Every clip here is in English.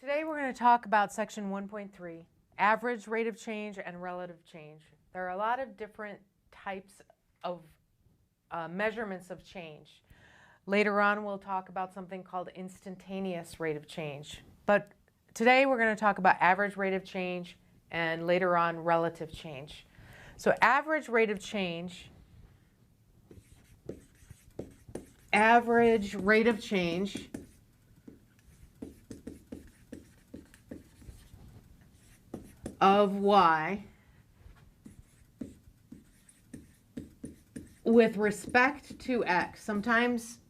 Today we're going to talk about section 1.3, average rate of change and relative change. There are a lot of different types of measurements of change. Later on we'll talk about something called instantaneous rate of change. But today we're going to talk about average rate of change and later on relative change. So average rate of change of y with respect to x. Sometimes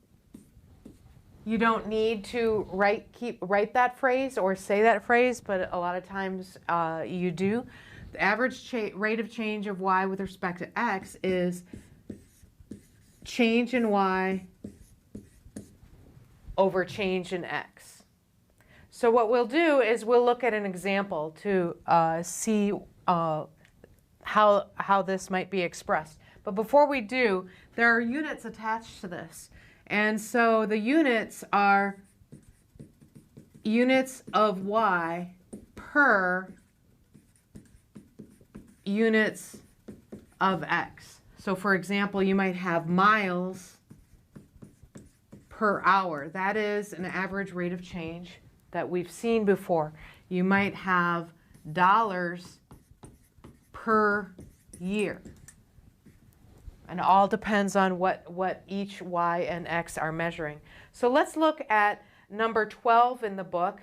you don't need to write that phrase or say that phrase, but a lot of times you do. The average rate of change of y with respect to x is change in y over change in x. So what we'll do is we'll look at an example to see how this might be expressed. But before we do, there are units attached to this. And so the units are units of y per units of x. So for example, you might have miles per hour. That is an average rate of change that we've seen before. You might have dollars per year. And it all depends on what each y and x are measuring. So let's look at number 12 in the book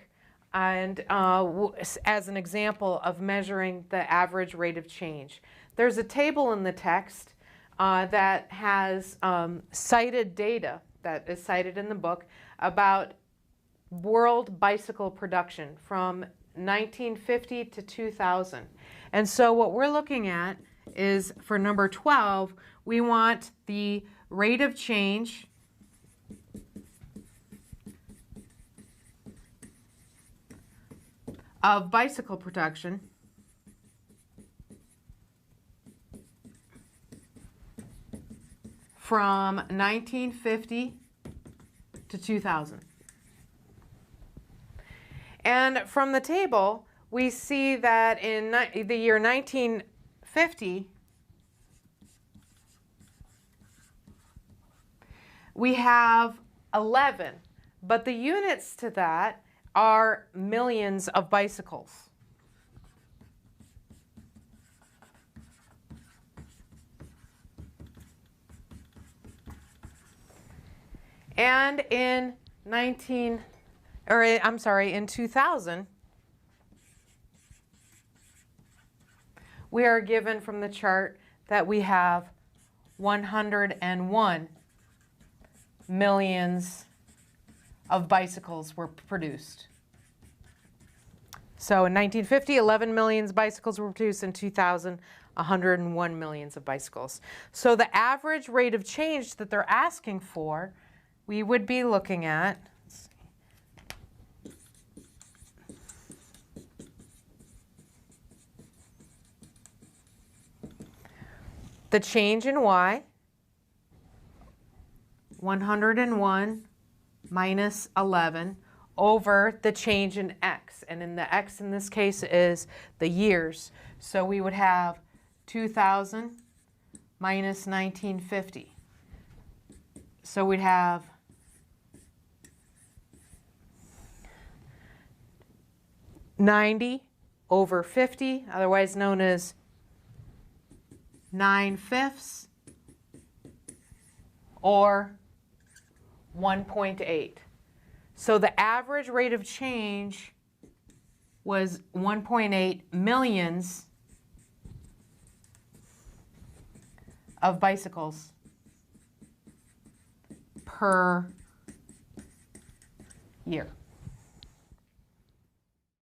and as an example of measuring the average rate of change. There's a table in the text that has cited data that is cited in the book about world bicycle production from 1950 to 2000. And so what we're looking at is for number 12, we want the rate of change of bicycle production from 1950 to 2000. And from the table, we see that in the year 1950, we have 11, but the units to that are millions of bicycles. And in 2000, we are given from the chart that we have 101 millions of bicycles were produced. So in 1950, 11 million bicycles were produced. In 2000, 101 millions of bicycles. So the average rate of change that they're asking for, we would be looking at, the change in y, 101 minus 11, over the change in x. And in the x in this case is the years. So we would have 2000 minus 1950. So we'd have 90 over 50, otherwise known as 9/5, or 1.8. So the average rate of change was 1.8 millions of bicycles per year.